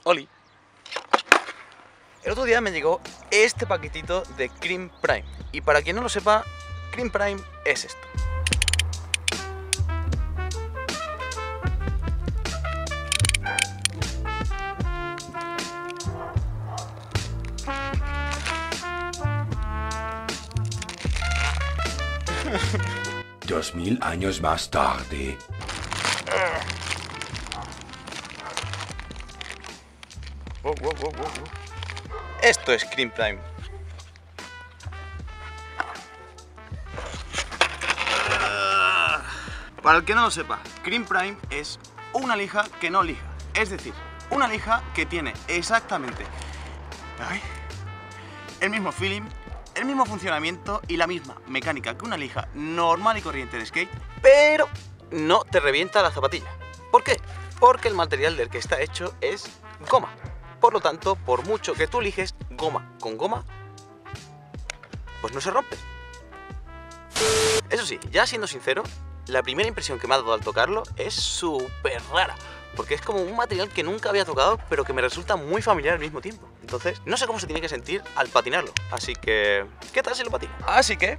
Oli. El otro día me llegó este paquetito de Cream Prime. Y para quien no lo sepa, Cream Prime es esto. Dos mil años más tarde. Wow. Esto es Cream Prime. Para el que no lo sepa, Cream Prime es una lija que no lija. Es decir, una lija que tiene exactamente el mismo feeling, el mismo funcionamiento y la misma mecánica que una lija normal y corriente de skate, pero no te revienta la zapatilla. ¿Por qué? Porque el material del que está hecho es goma. Por lo tanto, por mucho que tú lijes goma con goma, pues no se rompe. Eso sí, ya siendo sincero, la primera impresión que me ha dado al tocarlo es súper rara, porque es como un material que nunca había tocado, pero que me resulta muy familiar al mismo tiempo. Entonces, no sé cómo se tiene que sentir al patinarlo, así que, ¿qué tal si lo patino? Así que,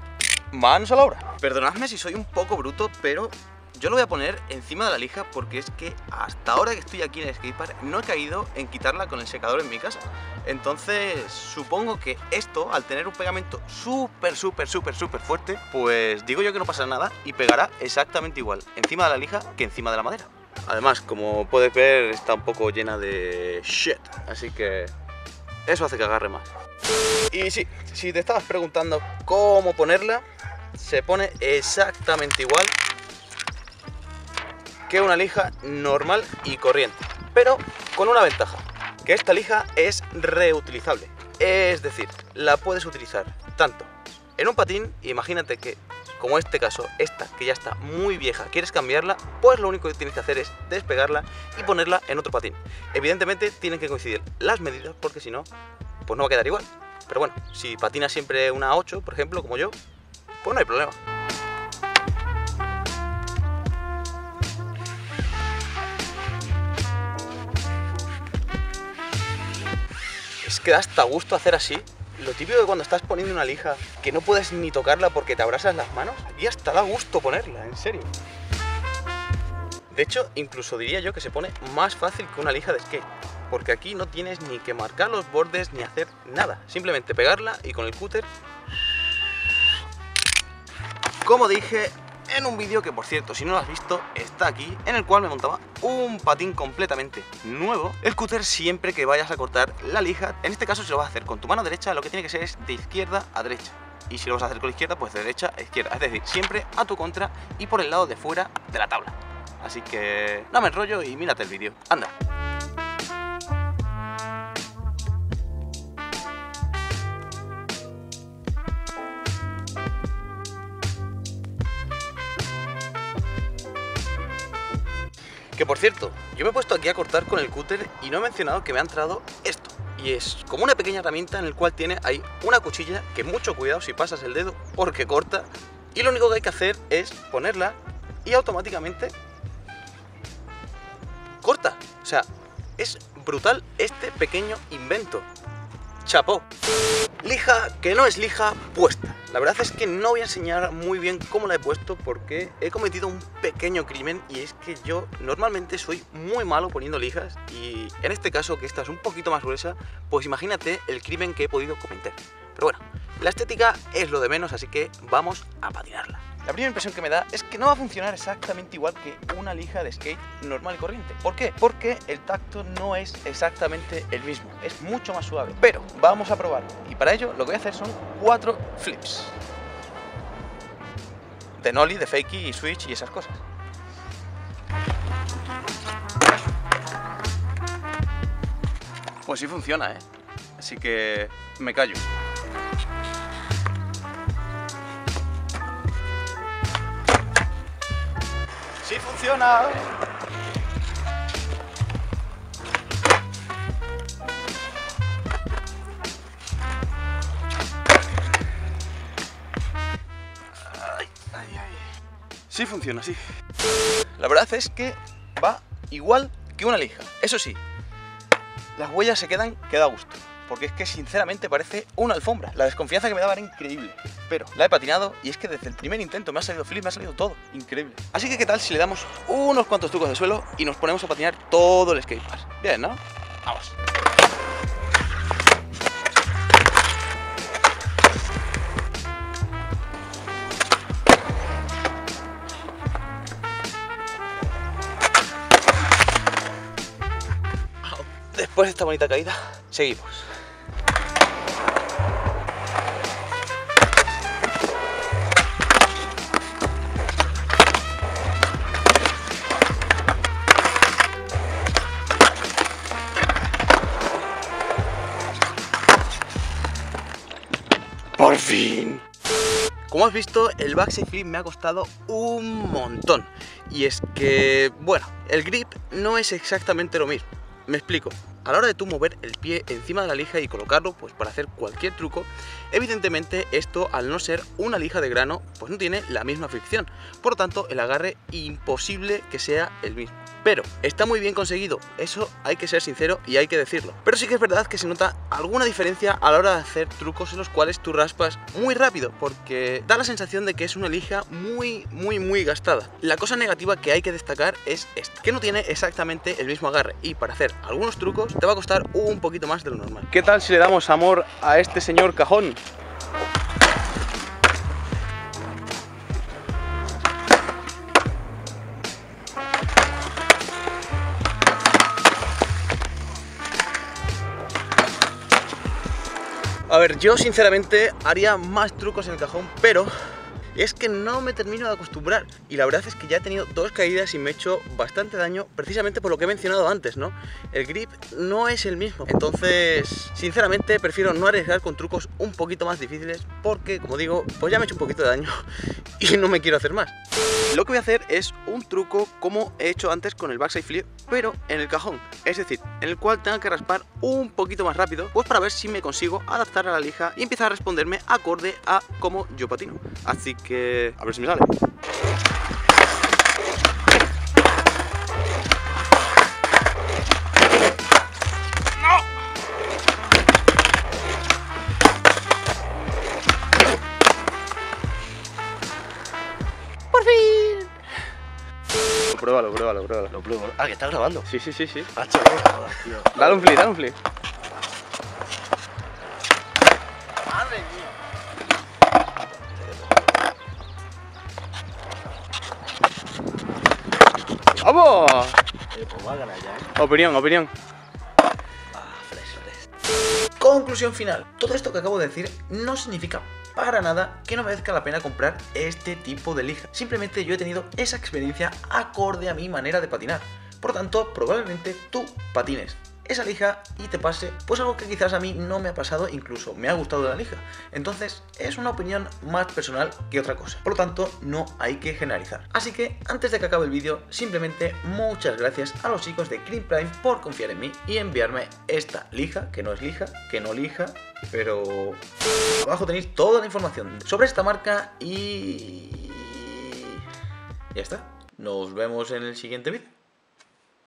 manos a la obra. Perdonadme si soy un poco bruto, pero yo lo voy a poner encima de la lija porque es que hasta ahora que estoy aquí en el skatepark no he caído en quitarla con el secador en mi casa. Entonces supongo que esto, al tener un pegamento súper fuerte, pues digo yo que no pasa nada y pegará exactamente igual encima de la lija que encima de la madera. Además, como puedes ver, está un poco llena de shit, así que eso hace que agarre más. Y sí, si te estabas preguntando cómo ponerla, se pone exactamente igual que una lija normal y corriente, pero con una ventaja, que esta lija es reutilizable. Es decir, la puedes utilizar tanto en un patín, imagínate que, como este caso, esta que ya está muy vieja, quieres cambiarla, pues lo único que tienes que hacer es despegarla y ponerla en otro patín. Evidentemente tienen que coincidir las medidas porque si no, pues no va a quedar igual. Pero bueno, si patinas siempre una 8, por ejemplo, como yo, pues no hay problema. Es que da hasta gusto hacer así. Lo típico de cuando estás poniendo una lija que no puedes ni tocarla porque te abrasas las manos, y hasta da gusto ponerla, en serio. De hecho, incluso diría yo que se pone más fácil que una lija de skate, porque aquí no tienes ni que marcar los bordes ni hacer nada, simplemente pegarla y con el cúter, como dije en un vídeo que, por cierto, si no lo has visto, está aquí, en el cual me montaba un patín completamente nuevo. El cúter, siempre que vayas a cortar la lija, en este caso si lo vas a hacer con tu mano derecha, lo que tiene que ser es de izquierda a derecha. Y si lo vas a hacer con la izquierda, pues de derecha a izquierda. Es decir, siempre a tu contra y por el lado de fuera de la tabla. Así que no me enrollo y mírate el vídeo. Anda. Que por cierto, yo me he puesto aquí a cortar con el cúter y no he mencionado que me ha entrado esto. Y es como una pequeña herramienta en el cual tiene ahí una cuchilla que, mucho cuidado si pasas el dedo porque corta. Y lo único que hay que hacer es ponerla y automáticamente corta. O sea, es brutal este pequeño invento. Chapó. Lija que no es lija puesta. La verdad es que no voy a enseñar muy bien cómo la he puesto porque he cometido un pequeño crimen, y es que yo normalmente soy muy malo poniendo lijas, y en este caso, que esta es un poquito más gruesa, pues imagínate el crimen que he podido cometer. Pero bueno, la estética es lo de menos, así que vamos a patinarla. La primera impresión que me da es que no va a funcionar exactamente igual que una lija de skate normal y corriente. ¿Por qué? Porque el tacto no es exactamente el mismo, es mucho más suave. Pero vamos a probarlo, y para ello lo que voy a hacer son 4 flips. De nollie, de fakie y switch y esas cosas. Pues sí funciona, ¿eh? Así que me callo. ¡Sí funciona! Sí funciona, sí. La verdad es que va igual que una lija. Eso sí, las huellas se quedan que da gusto. Porque es que sinceramente parece una alfombra. La desconfianza que me daba era increíble. Pero la he patinado y es que desde el primer intento me ha salido flip, me ha salido todo. Increíble. Así que ¿qué tal si le damos unos cuantos trucos de suelo y nos ponemos a patinar todo el skatepark? Bien, ¿no? Vamos. Después de esta bonita caída, seguimos. ¡Por fin! Como has visto, el backside flip me ha costado un montón. Y es que, bueno, el grip no es exactamente lo mismo. Me explico. A la hora de tú mover el pie encima de la lija y colocarlo pues para hacer cualquier truco, evidentemente esto, al no ser una lija de grano, pues no tiene la misma fricción. Por lo tanto, el agarre imposible que sea el mismo. Pero está muy bien conseguido, eso hay que ser sincero y hay que decirlo. Pero sí que es verdad que se nota alguna diferencia a la hora de hacer trucos en los cuales tú raspas muy rápido, porque da la sensación de que es una lija muy gastada. La cosa negativa que hay que destacar es esta, que no tiene exactamente el mismo agarre, y para hacer algunos trucos te va a costar un poquito más de lo normal. ¿Qué tal si le damos amor a este señor cajón? A ver, yo sinceramente haría más trucos en el cajón, pero es que no me termino de acostumbrar. Y la verdad es que ya he tenido 2 caídas y me he hecho bastante daño, precisamente por lo que he mencionado antes, ¿no? El grip no es el mismo. Entonces, sinceramente, prefiero no arriesgar con trucos un poquito más difíciles, porque, como digo, pues ya me he hecho un poquito de daño y no me quiero hacer más. Lo que voy a hacer es un truco como he hecho antes con el backside flip, pero en el cajón. Es decir, en el cual tenga que raspar un poquito más rápido, pues para ver si me consigo adaptar a la lija y empezar a responderme acorde a cómo yo patino. Así que a ver si me sale. Pruébalo. Lo pruebo. Ah, que está grabando. Sí. Macho, joder, tío. Dale un flip. Madre mía. ¡Vamos! Pues va a ganar ya, ¿eh? Opinión. Fresh. Conclusión final. Todo esto que acabo de decir no significa para nada que no merezca la pena comprar este tipo de lija. Simplemente yo he tenido esa experiencia acorde a mi manera de patinar. Por lo tanto, probablemente tú patines esa lija y te pase pues algo que quizás a mí no me ha pasado, incluso me ha gustado de la lija. Entonces es una opinión más personal que otra cosa, por lo tanto no hay que generalizar. Así que antes de que acabe el vídeo, simplemente muchas gracias a los chicos de Green Prime por confiar en mí y enviarme esta lija, que no es lija, que no lija, pero abajo tenéis toda la información sobre esta marca y ya está. Nos vemos en el siguiente vídeo.